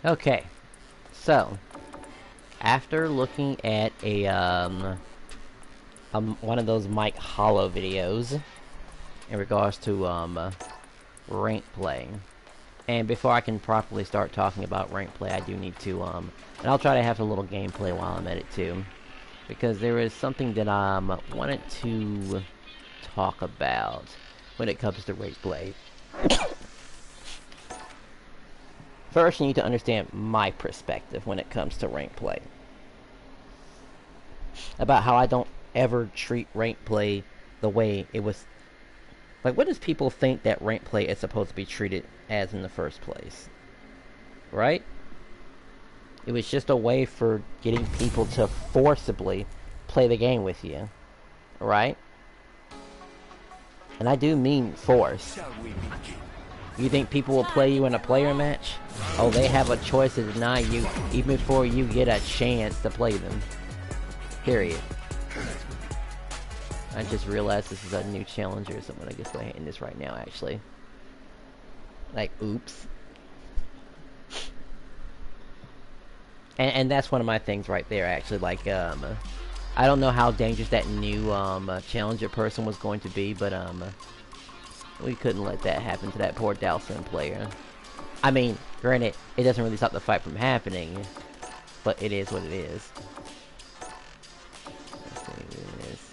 Okay, so after looking at one of those Mike Hollow videos in regards to rank play, and before I can properly start talking about rank play, I do need to and I'll try to have a little gameplay while I'm at it too, because there is something that I wanted to talk about when it comes to rank play. First, you need to understand my perspective when it comes to rank play. About how I don't ever treat rank play the way it was. Like, what does people think that rank play is supposed to be treated as in the first place? Right? It was just a way for getting people to forcibly play the game with you. Right? And I do mean force. You think people will play you in a player match? Oh, they have a choice to deny you even before you get a chance to play them. Period. I just realized this is a new challenger, so I'm gonna just go ahead and end this right now, actually. Like, oops. And that's one of my things right there, actually. Like, I don't know how dangerous that new challenger person was going to be, but we couldn't let that happen to that poor Dalsin player. I mean, granted, it doesn't really stop the fight from happening, but it is what it is. Let's see this.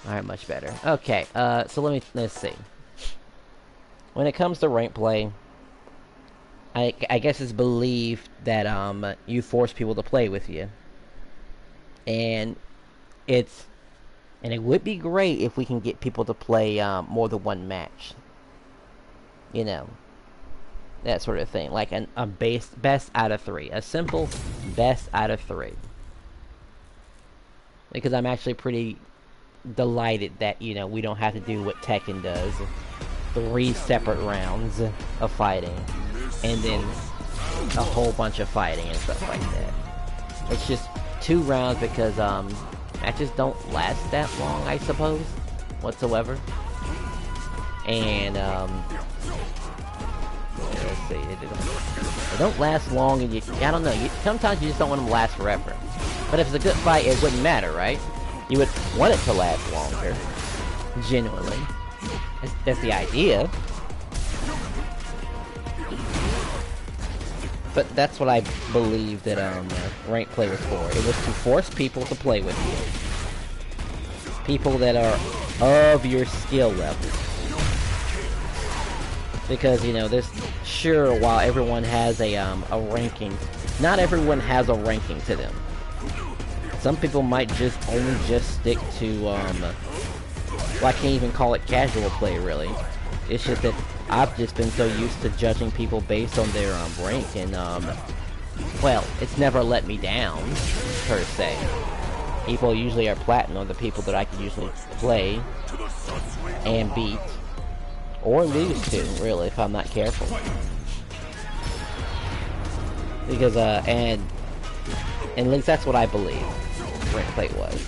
Alright, much better. Okay, so let's see. When it comes to rank play, I guess it's believed that you force people to play with you. And it would be great if we can get people to play more than one match. You know, that sort of thing. Like a best out of 3. A simple best out of 3. Because I'm actually pretty delighted that, you know, we don't have to do what Tekken does. 3 separate rounds of fighting. And then a whole bunch of fighting and stuff like that. It's just 2 rounds because matches don't last that long, I suppose, whatsoever. And let's see, they don't last long, and I don't know. Sometimes you just don't want them to last forever. But if it's a good fight, it wouldn't matter, right? You would want it to last longer, genuinely. That's the idea. But that's what I believe that rank play was for. It was to force people to play with you. People that are of your skill level. Because, you know, this, sure, while everyone has a ranking, not everyone has a ranking to them. Some people might only stick to, well, I can't even call it casual play, really. It's just that I've just been so used to judging people based on their rank, and well, it's never let me down, per se. People usually are platinum, the people that I can usually play and beat, or lose to, really, if I'm not careful. Because and at least that's what I believe rank play was.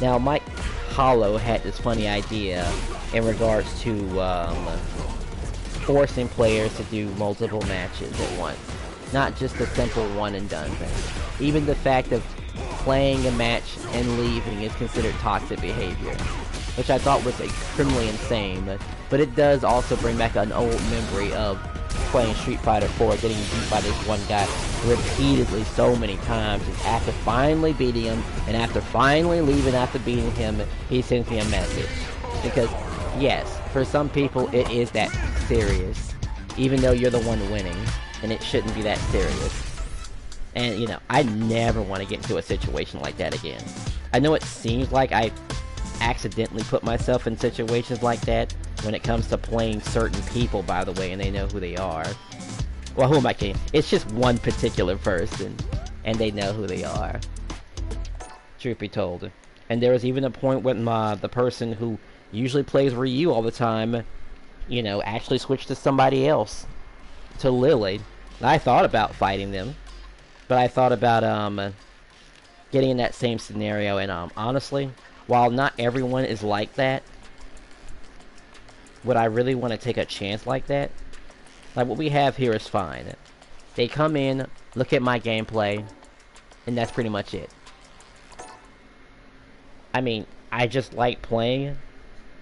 Now, Mike Hollow had this funny idea in regards to forcing players to do multiple matches at once. Not just a simple one and done thing. Even the fact of playing a match and leaving is considered toxic behavior, which I thought was criminally insane, but it does also bring back an old memory of playing Street Fighter 4, getting beat by this one guy repeatedly so many times, and after finally beating him, and after finally leaving after beating him, he sends me a message. Because, yes, for some people it is that serious, even though you're the one winning, and it shouldn't be that serious. And, you know, I never want to get into a situation like that again. I know it seems like I accidentally put myself in situations like that when it comes to playing certain people, by the way, and they know who they are. Well, who am I kidding? It's just one particular person, and they know who they are. Truth be told. And there was even a point when the person who usually plays Ryu all the time, you know, actually switched to somebody else. To Lily. And I thought about fighting them, but I thought about getting in that same scenario, and honestly, while not everyone is like that, would I really want to take a chance like that? Like, what we have here is fine. They come in, look at my gameplay, and that's pretty much it. I mean, I just like playing,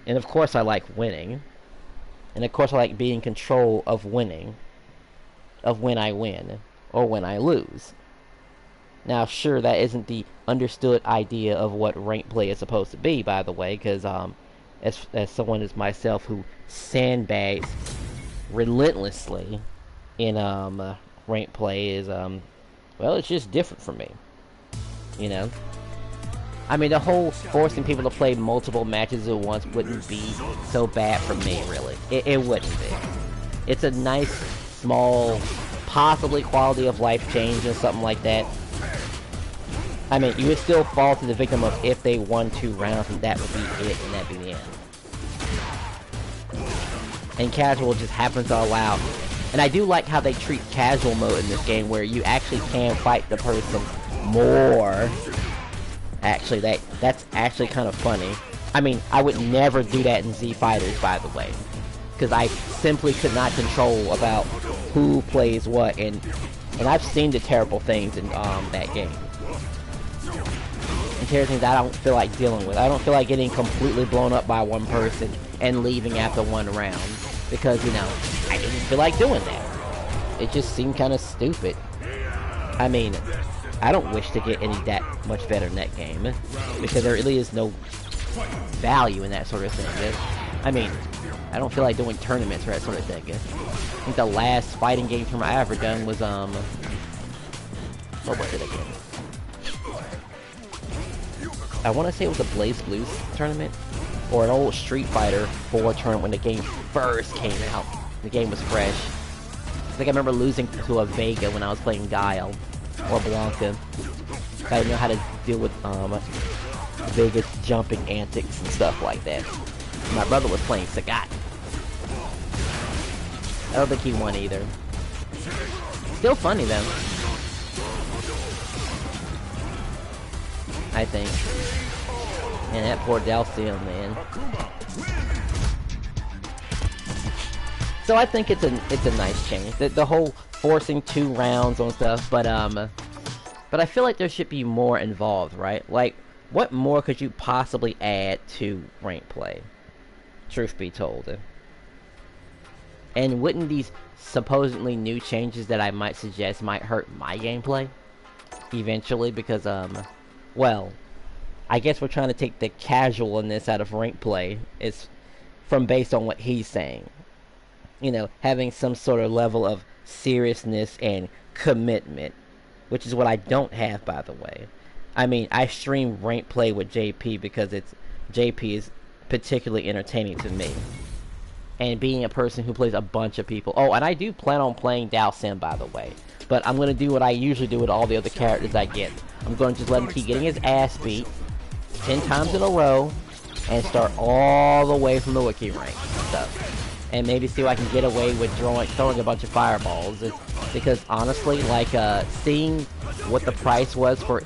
and of course I like winning. And of course I like being in control of winning. Of when I win, or when I lose. Now, sure, that isn't the understood idea of what ranked play is supposed to be, by the way, because, as someone as myself who sandbags relentlessly in, ranked play is, well, it's just different for me. You know? I mean, the whole forcing people to play multiple matches at once wouldn't be so bad for me, really. It wouldn't be. It's a nice, small, possibly quality of life change or something like that. I mean, you would still fall to the victim of if they won 2 rounds and that would be it and that'd be the end. And casual just happens to allow. And I do like how they treat casual mode in this game where you actually can fight the person more. Actually, that's actually kind of funny. I mean, I would never do that in Z Fighters, by the way. Because I simply could not control about who plays what, and I've seen the terrible things in that game. And terrible things I don't feel like dealing with. I don't feel like getting completely blown up by one person and leaving after 1 round. Because, you know, I didn't feel like doing that. It just seemed kind of stupid. I mean, I don't wish to get any that much better in that game. Because there really is no value in that sort of thing. I mean, I don't feel like doing tournaments or that sort of thing. I think the last fighting game tournament I ever done was, what was it again? I want to say it was a Blaze Blues tournament, or an old Street Fighter 4 tournament when the game first came out. The game was fresh. I think I remember losing to a Vega when I was playing Guile, or Blanca. I didn't know how to deal with, Vega's jumping antics and stuff like that. My brother was playing Sagat. I don't think he won either. Still funny though. I think. And that poor Dalcium, man. So I think it's a nice change. The whole forcing 2 rounds on stuff, but I feel like there should be more involved, right? Like, what more could you possibly add to rank play? Truth be told. And wouldn't these supposedly new changes that I might suggest might hurt my gameplay? Eventually, because, well, I guess we're trying to take the casualness out of rank play. It's from based on what he's saying. You know, having some sort of level of seriousness and commitment. Which is what I don't have, by the way. I mean, I stream rank play with JP because JP is particularly entertaining to me. And being a person who plays a bunch of people. Oh, and I do plan on playing Dalsim, by the way. But I'm going to do what I usually do with all the other characters I get. I'm going to just let him keep getting his ass beat 10 times in a row and start all the way from the wiki rank and stuff. And maybe see what I can get away with throwing a bunch of fireballs. Because honestly, like, seeing what the price was for...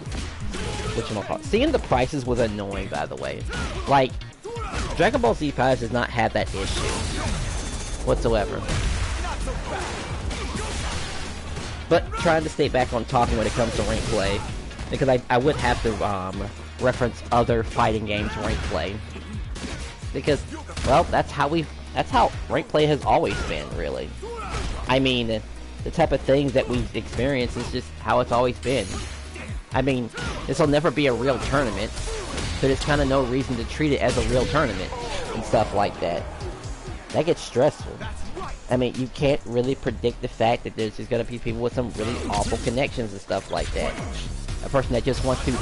Seeing the prices was annoying, by the way. Like, Dragon Ball Z Fighters does not have that issue whatsoever. But trying to stay back on talking when it comes to rank play, because I would have to reference other fighting games rank play, because, well, that's how rank play has always been, really. I mean, the type of things that we've experienced is just how it's always been. I mean, this will never be a real tournament, but there's kind of no reason to treat it as a real tournament and stuff like that. That gets stressful. I mean, you can't really predict the fact that there's just gonna be people with some really awful connections and stuff like that. A person that just wants to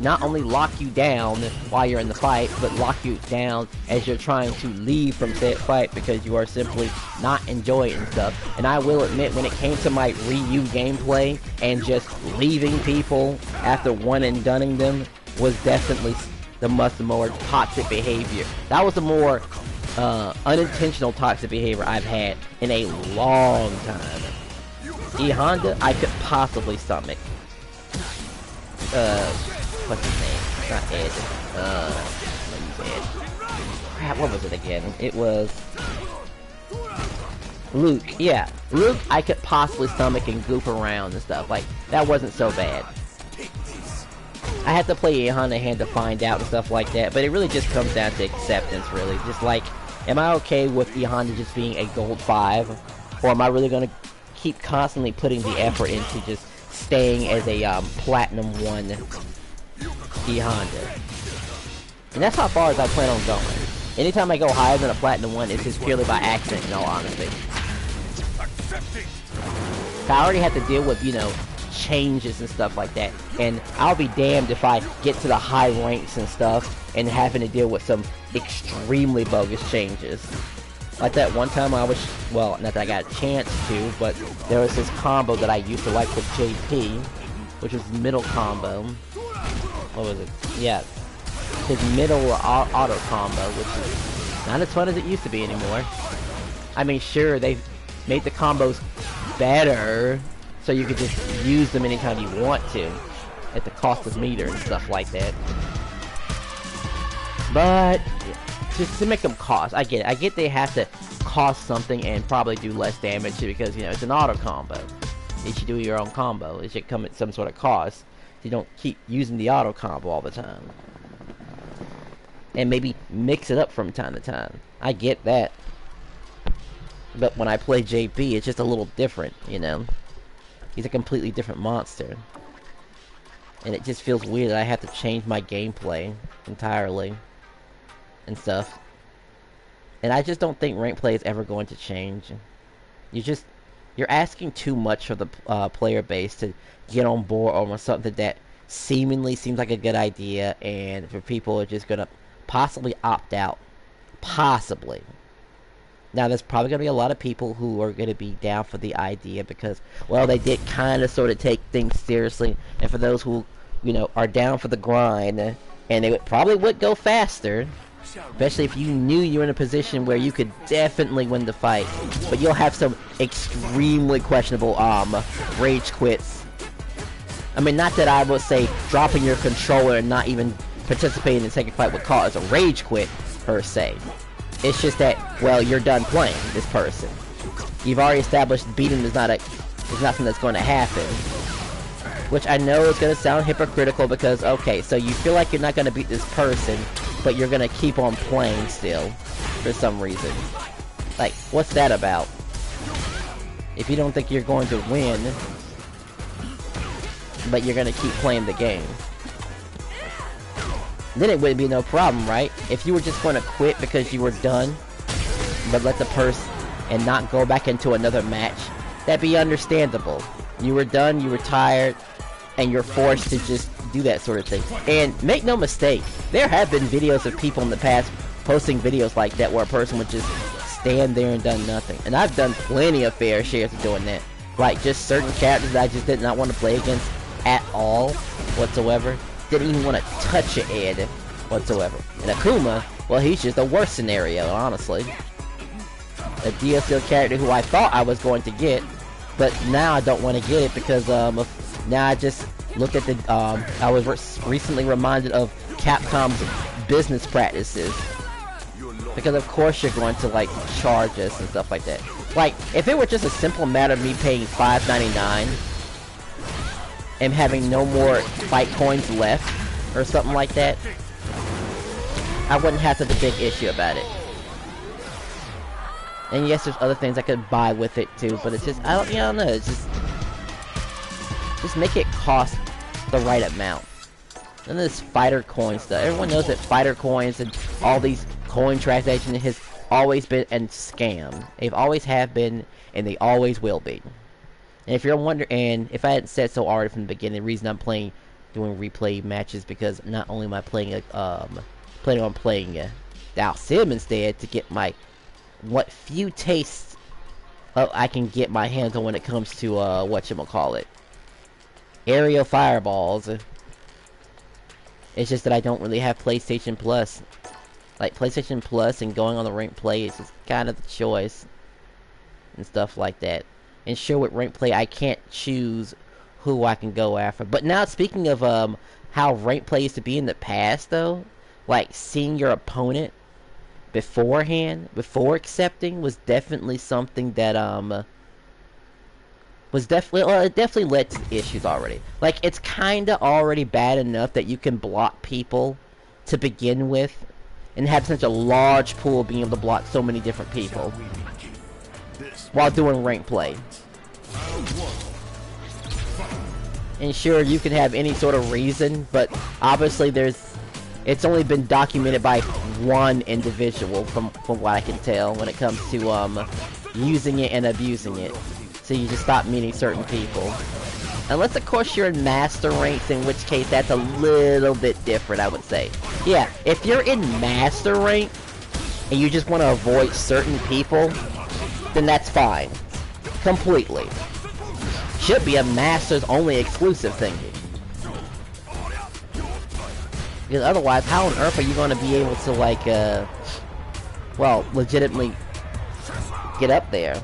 not only lock you down while you're in the fight, but lock you down as you're trying to leave from said fight because you are simply not enjoying it and stuff. And I will admit, when it came to my Ryu gameplay and just leaving people after one and dunning them was definitely the much more toxic behavior. That was the more unintentional toxic behavior I've had in a long time. E Honda, I could possibly stomach. what's his name? It's not Ed. Let me say Ed. Crap, what was it again? It was Luke. Yeah, Luke. I could possibly stomach and goof around and stuff. Like that wasn't so bad. I had to play hand to hand to find out and stuff like that, but it really just comes down to acceptance, really. Just like, am I okay with E Honda just being a gold 5, or am I really gonna keep constantly putting the effort into just staying as a platinum 1 E Honda? And that's how far as I plan on going. Anytime I go higher than a platinum 1, it's just purely by accident, in all honesty. I already had to deal with, you know, changes and stuff like that, and I'll be damned if I get to the high ranks and stuff and having to deal with some extremely bogus changes. Like that one time I was, well, not that I got a chance to, but there was this combo that I used to like with JP, which was middle combo. What was it? Yeah, his middle auto combo, which is not as fun as it used to be anymore. I mean, sure, they've made the combos better, so you could just use them anytime you want to, at the cost of meter and stuff like that. But just to make them cost, I get it. I get they have to cost something and probably do less damage because, you know, it's an auto combo. You should do your own combo. It should come at some sort of cost. You don't keep using the auto combo all the time. And maybe mix it up from time to time. I get that. But when I play JP, it's just a little different, you know. He's a completely different monster. And it just feels weird that I have to change my gameplay entirely. And stuff. And I just don't think rank play is ever going to change. You're asking too much of the player base to get on board over something that seemingly seems like a good idea, and for people are just gonna possibly opt out. Possibly. Now, there's probably going to be a lot of people who are going to be down for the idea because, well, they did kind of sort of take things seriously. And for those who, you know, are down for the grind, and they probably would go faster, especially if you knew you were in a position where you could definitely win the fight. But you'll have some extremely questionable rage quits. I mean, not that I would say dropping your controller and not even participating in the second fight would cause a rage quit, per se. It's just that, well, you're done playing this person. You've already established beating is not something that's going to happen. Which I know is going to sound hypocritical because, okay, so you feel like you're not going to beat this person, but you're going to keep on playing still, for some reason. Like, what's that about? If you don't think you're going to win, but you're going to keep playing the game, then it wouldn't be no problem, right? If you were just going to quit because you were done, but let the person and not go back into another match, that'd be understandable. You were done, you were tired, and you're forced to just do that sort of thing. And make no mistake, there have been videos of people in the past posting videos like that where a person would just stand there and done nothing. And I've done plenty of fair shares of doing that. Like, just certain characters that I just did not want to play against at all, whatsoever. Didn't even want to touch an Ed whatsoever. And Akuma, well, he's just the worst scenario, honestly. A DSL character who I thought I was going to get, but now I don't want to get it because now I just looked at the I was recently reminded of Capcom's business practices, because of course you're going to like charge us and stuff like that. Like, if it were just a simple matter of me paying $5.99 and having no more fight coins left or something like that, I wouldn't have such a big issue about it. And yes, there's other things I could buy with it too, but it's just, I don't know, it's just make it cost the right amount. None of this fighter coin stuff. Everyone knows that fighter coins and all these coin transactions has always been a scam. They've always have been, and they always will be. And if you're wondering, and if I hadn't said so already from the beginning, the reason I'm doing replay matches because not only am I planning on playing Dow Sim instead to get my what few tastes I can get my hands on when it comes to whatchamacallit, aerial fireballs. It's just that I don't really have PlayStation Plus. Like, PlayStation Plus and going on the ranked play is just kind of the choice and stuff like that. And sure, with ranked play, I can't choose who I can go after. But now, speaking of how rank play used to be in the past, though, like seeing your opponent beforehand, before accepting, was definitely something that was definitely, well, it definitely led to issues already. Like, it's kind of already bad enough that you can block people to begin with, and have such a large pool of being able to block so many different people while doing rank play. And sure, you can have any sort of reason, but obviously it's only been documented by one individual from what I can tell when it comes to using it and abusing it. So you just stop meeting certain people. Unless, of course, you're in master ranks, in which case that's a little bit different, I would say. Yeah, if you're in master rank, and you just want to avoid certain people, then that's fine. Completely. Should be a master's only exclusive thingy. Because otherwise, how on earth are you going to be able to, like, well, legitimately get up there?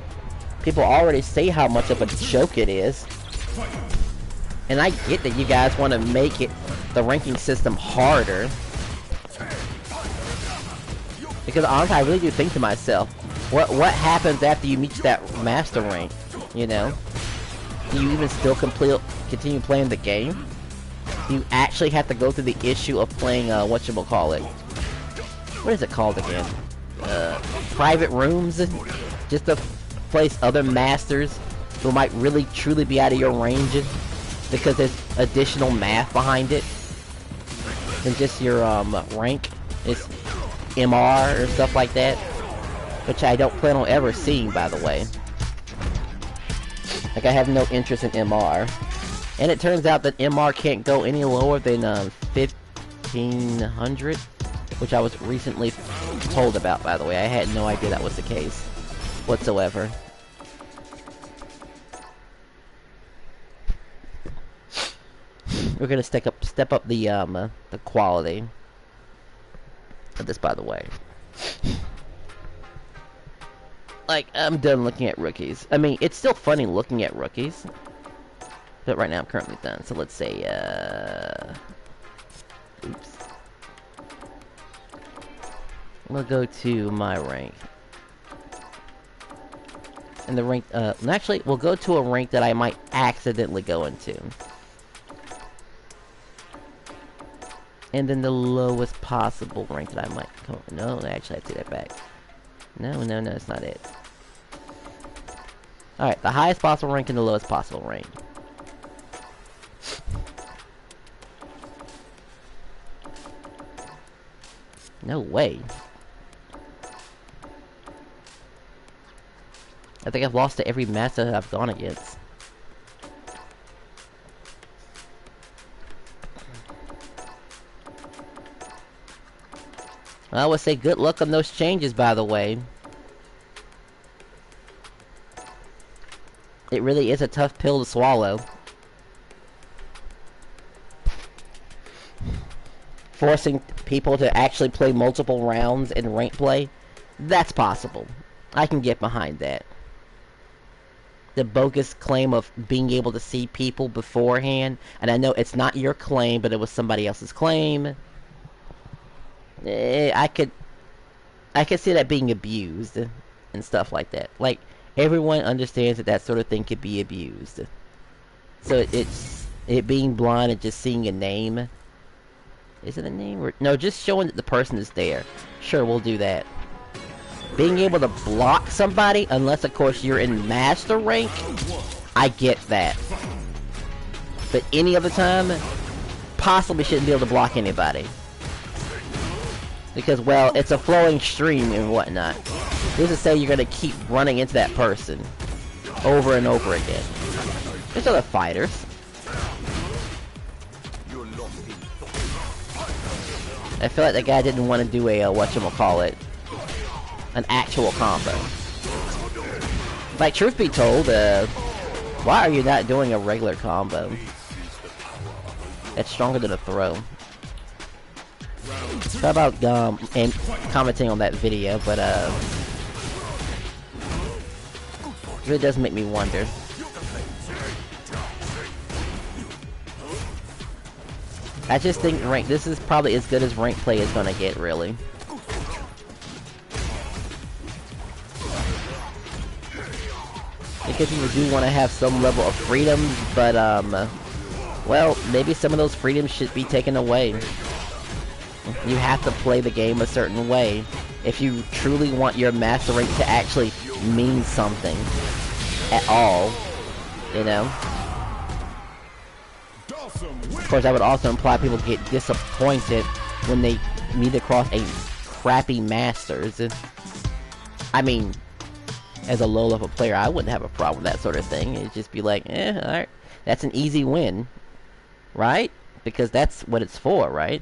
People already say how much of a joke it is. And I get that you guys want to make it, the ranking system, harder. Because honestly, I really do think to myself, what happens after you reach that master rank, you know? Do you even still continue playing the game? Do you actually have to go through the issue of playing, whatchamacallit? What is it called again? Private rooms? Just to place other masters who might really truly be out of your range because there's additional math behind it than just your rank. It's MR or stuff like that, which I don't plan on ever seeing, by the way. Like, I have no interest in MR, and it turns out that MR can't go any lower than 1500, which I was recently told about, by the way. I had no idea that was the case whatsoever. We're gonna step up the quality of this, by the way. Like, I'm done looking at rookies. I mean, it's still funny looking at rookies, but right now I'm currently done. So let's say, oops. We'll go to my rank. And the rank, actually, we'll go to a rank that I might accidentally go into. And then the lowest possible rank that I might come. No, actually, I take that back. No, it's not it. Alright, the highest possible rank and the lowest possible rank. No way. I think I've lost to every master that I've gone against. I would say good luck on those changes, by the way. It really is a tough pill to swallow. Forcing people to actually play multiple rounds in rank play, that's possible. I can get behind that. The bogus claim of being able to see people beforehand, and I know it's not your claim, but it was somebody else's claim. I could see that being abused and stuff like that. Like, everyone understands that that sort of thing could be abused. So it being blind and just seeing a name. Is it a name? Or, no, just showing that the person is there. Sure, we'll do that. Being able to block somebody, unless of course you're in master rank, I get that. But any other time, possibly shouldn't be able to block anybody. Because, well, it's a flowing stream and whatnot. Who's to say you're gonna keep running into that person over and over again? There's other fighters. I feel like that guy didn't want to do a, whatchamacallit, an actual combo. Like, truth be told, why are you not doing a regular combo? It's stronger than a throw. How about, and commenting on that video, but, it really does make me wonder. I just think this is probably as good as rank play is gonna get, really. Because people do want to have some level of freedom, but, well, maybe some of those freedoms should be taken away. You have to play the game a certain way if you truly want your master rank to actually mean something at all, you know? Of course, that would also imply people get disappointed when they meet across a crappy masters. I mean, as a low-level player, I wouldn't have a problem with that sort of thing. It'd just be like, alright, that's an easy win, right? Because that's what it's for, right?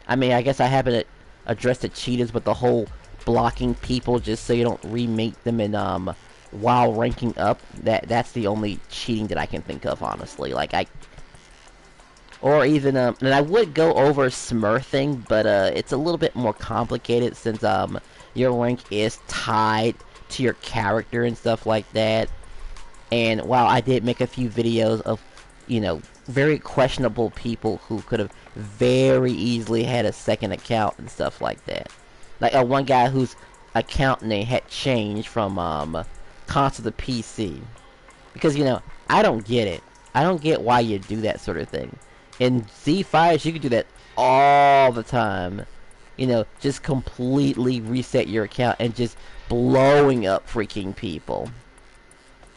I mean, I guess I haven't addressed the cheaters with the whole blocking people just so you don't remake them in, while ranking up. That's the only cheating that I can think of, honestly. Like, or even, and I would go over smurfing, but, it's a little bit more complicated since, your rank is tied to your character and stuff like that. And while I did make a few videos of, you know, very questionable people who could have very easily had a second account and stuff like that. Like, one guy whose account name had changed from, console to PC. Because, you know, I don't get it. I don't get why you do that sort of thing. In Z5s, you can do that all the time. You know, just completely reset your account and just blowing up freaking people.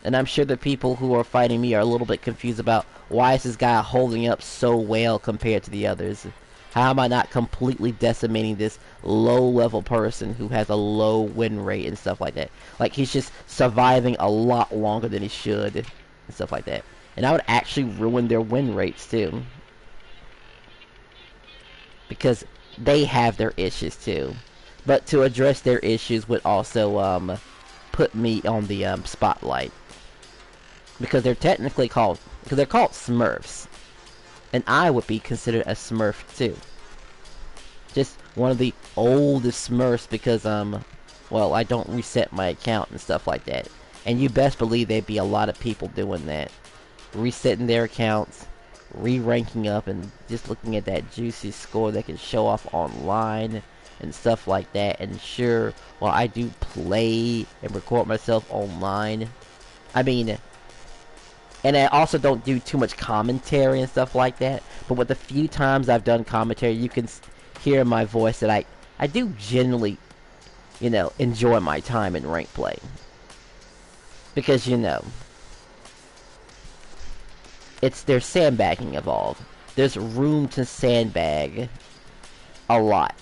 And I'm sure the people who are fighting me are a little bit confused about why is this guy holding up so well compared to the others. How am I not completely decimating this low-level person who has a low win rate and stuff like that? Like, he's just surviving a lot longer than he should and stuff like that. And I would actually ruin their win rates too. Because they have their issues too. But to address their issues would also put me on the spotlight. Because they're technically called, because they're called Smurfs. And I would be considered a Smurf too. Just one of the oldest Smurfs because, well, I don't reset my account and stuff like that. And you best believe there'd be a lot of people doing that. Resetting their accounts, re-ranking up, and just looking at that juicy score they can show off online and stuff like that. And sure, while I do play and record myself online, I mean, and I also don't do too much commentary and stuff like that, but with the few times I've done commentary, you can hear in my voice that I do generally, you know, enjoy my time in rank play. Because, you know, there's sandbagging involved. There's room to sandbag a lot.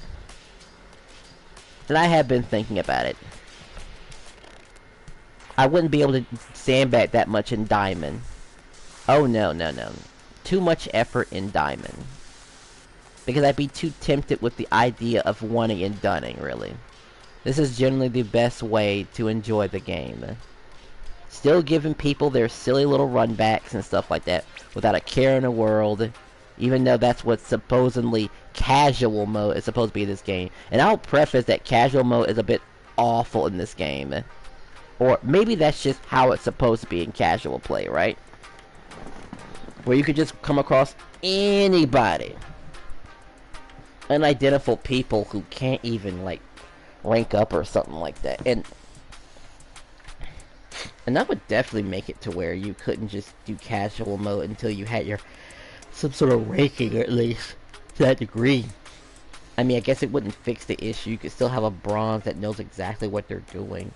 And I have been thinking about it. I wouldn't be able to sandbag that much in Diamond. Oh, no. Too much effort in Diamond. Because I'd be too tempted with the idea of wanting and dunning, really. This is generally the best way to enjoy the game. Still giving people their silly little runbacks and stuff like that without a care in the world. Even though that's what supposedly casual mode is supposed to be in this game. And I'll preface that casual mode is a bit awful in this game. Or maybe that's just how it's supposed to be in casual play, right? Where you could just come across anybody. Unidentifiable people who can't even, like, rank up or something like that. And that would definitely make it to where you couldn't just do casual mode until you had some sort of ranking, at least, to that degree. I mean, I guess it wouldn't fix the issue. You could still have a bronze that knows exactly what they're doing.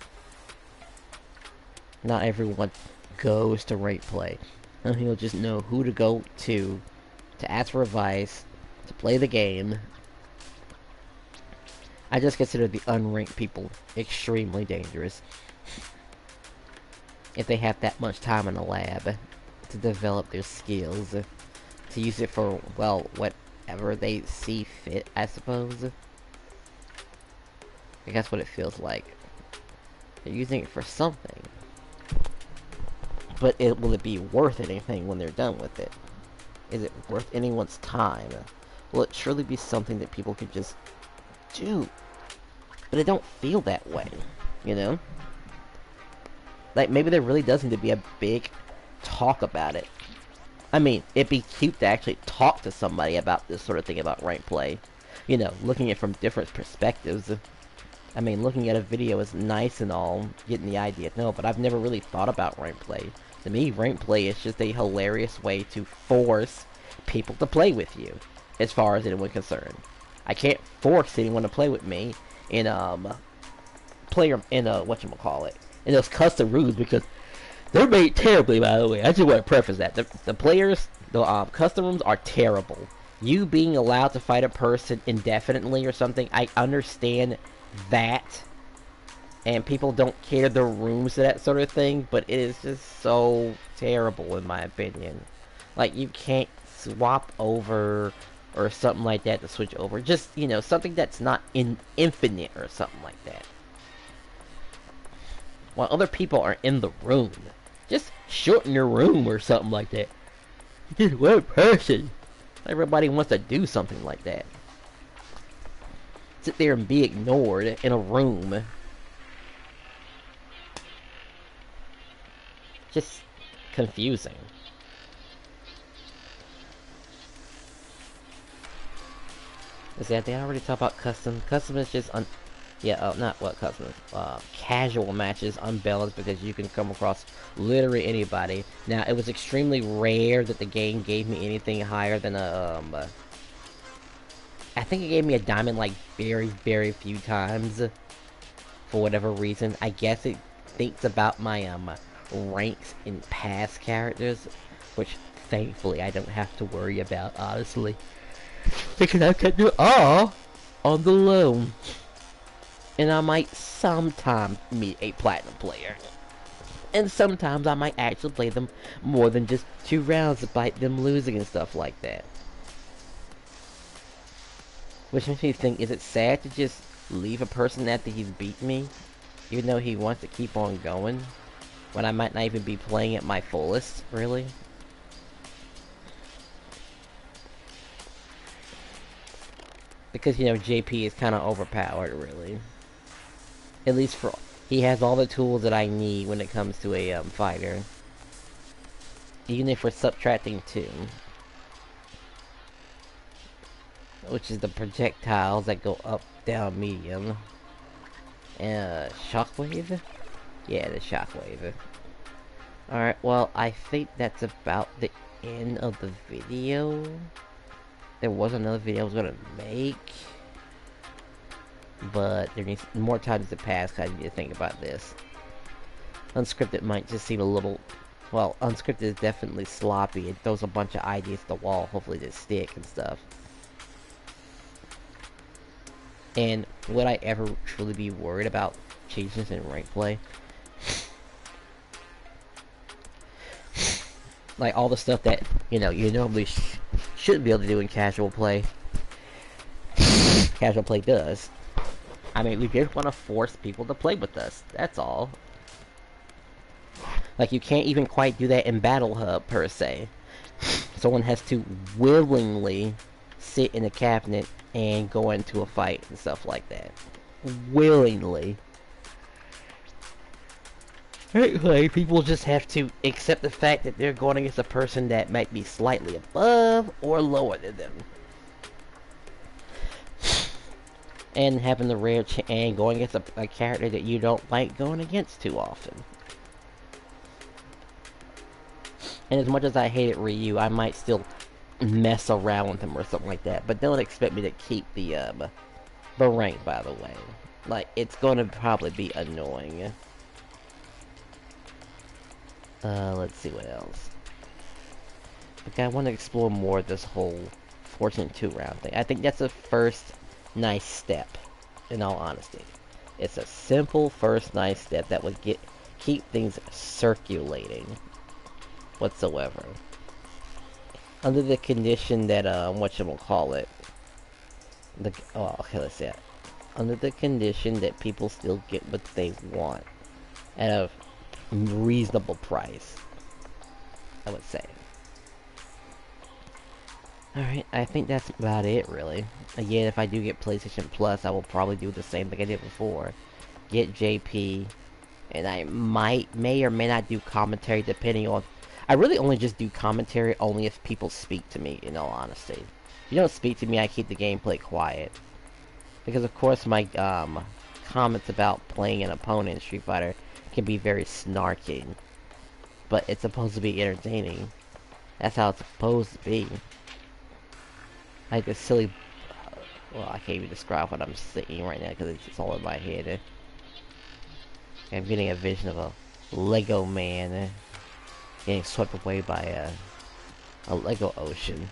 Not everyone goes to rank play. And he'll just know who to go to ask for advice, to play the game. I just consider the unranked people extremely dangerous. If they have that much time in the lab to develop their skills, to use it for, well, whatever they see fit, I suppose. I think that's what it feels like. They're using it for something. But will it be worth anything when they're done with it? Is it worth anyone's time? Will it surely be something that people could just do? But it don't feel that way, you know? Like, maybe there really does need to be a big talk about it. I mean, it'd be cute to actually talk to somebody about this sort of thing about rank play. You know, looking at it from different perspectives. I mean, looking at a video is nice and all, getting the idea. No, but I've never really thought about rank play. To me, rank play is just a hilarious way to force people to play with you, as far as anyone concerned. I can't force anyone to play with me in whatchamacallit, in those custom rooms, because they're made terribly, by the way. I just want to preface that. The players, the custom rooms are terrible. You being allowed to fight a person indefinitely or something, I understand that. And people don't care the rooms to that sort of thing, but it is just so terrible in my opinion. Like, you can't swap over or something like that to switch over. Just, you know, something that's not infinite or something like that. While other people are in the room. Just shorten your room or something like that. Just one person. Everybody wants to do something like that. Sit there and be ignored in a room. Just confusing. See, I think I already talked about custom. Custom is just not what custom. Casual matches, unbalanced, because you can come across literally anybody. Now, it was extremely rare that the game gave me anything higher than a I think it gave me a diamond like very, very few times for whatever reason. I guess it thinks about my ranks in past characters, which thankfully I don't have to worry about, honestly, because I can do all on the low. And I might sometimes meet a platinum player. And sometimes I might actually play them more than just 2 rounds despite them losing and stuff like that. Which makes me think, is it sad to just leave a person after he's beat me? Even though he wants to keep on going? When I might not even be playing at my fullest, really? Because, you know, JP is kind of overpowered, really. At least for... he has all the tools that I need when it comes to a fighter. Even if we're subtracting 2. Which is the projectiles that go up, down, medium. Shockwave? Yeah, the shockwave. Alright, well, I think that's about the end of the video. There was another video I was gonna make, but there needs more time to pass because I need to think about this. Unscripted might just seem a little... well, Unscripted is definitely sloppy. It throws a bunch of ideas at the wall, hopefully they stick and stuff. And would I ever truly be worried about changes in rank play? Like, all the stuff that, you know, you normally shouldn't be able to do in casual play. Casual play does. I mean, we just want to force people to play with us. That's all. Like, you can't even quite do that in Battle Hub, per se. Someone has to willingly sit in a cabinet and go into a fight and stuff like that. Willingly. Like, people just have to accept the fact that they're going against a person that might be slightly above or lower than them. And having the rare and going against a character that you don't like going against too often. And as much as I hated Ryu, I might still mess around with him or something like that. But don't expect me to keep the rank, by the way. Like, it's gonna probably be annoying. Let's see what else. Okay, I want to explore more of this whole Fortune 2 round thing. I think that's the first nice step, in all honesty. It's a simple first nice step that would keep things circulating whatsoever. Under the condition that, whatchamacallit. Okay, let's see it. Under the condition that people still get what they want at a reasonable price, I would say. Alright, I think that's about it, really. Again, if I do get PlayStation Plus, I will probably do the same thing I did before. Get JP, and I may or may not do commentary depending on... I really only just do commentary only if people speak to me, in all honesty. If you don't speak to me, I keep the gameplay quiet. Because of course my comments about playing an opponent in Street Fighter can be very snarky. But it's supposed to be entertaining. That's how it's supposed to be. Like this silly... well, I can't even describe what I'm seeing right now because it's all in my head. I'm getting a vision of a Lego man getting swept away by a Lego ocean.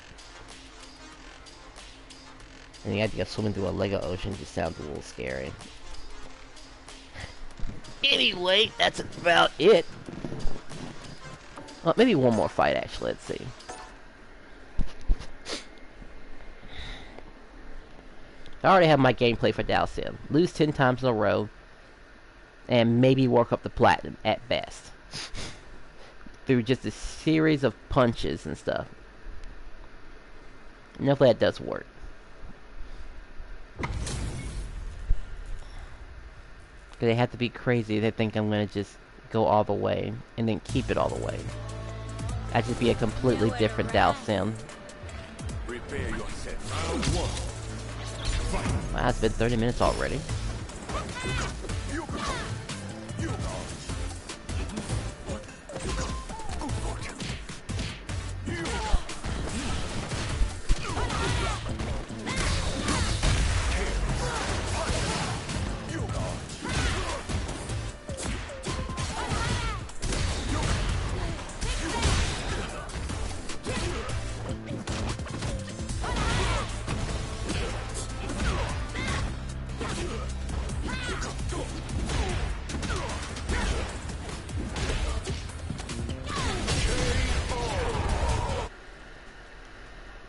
And the idea of swimming through a Lego ocean just sounds a little scary. Anyway, that's about it. Well, maybe one more fight actually, let's see. I already have my gameplay for Dalsim. Lose 10 times in a row, and maybe work up to platinum at best. Through just a series of punches and stuff. And hopefully that does work. They have to be crazy. They think I'm gonna just go all the way and then keep it all the way. I'd just be a completely different Dalsim. Wow, it's been 30 minutes already.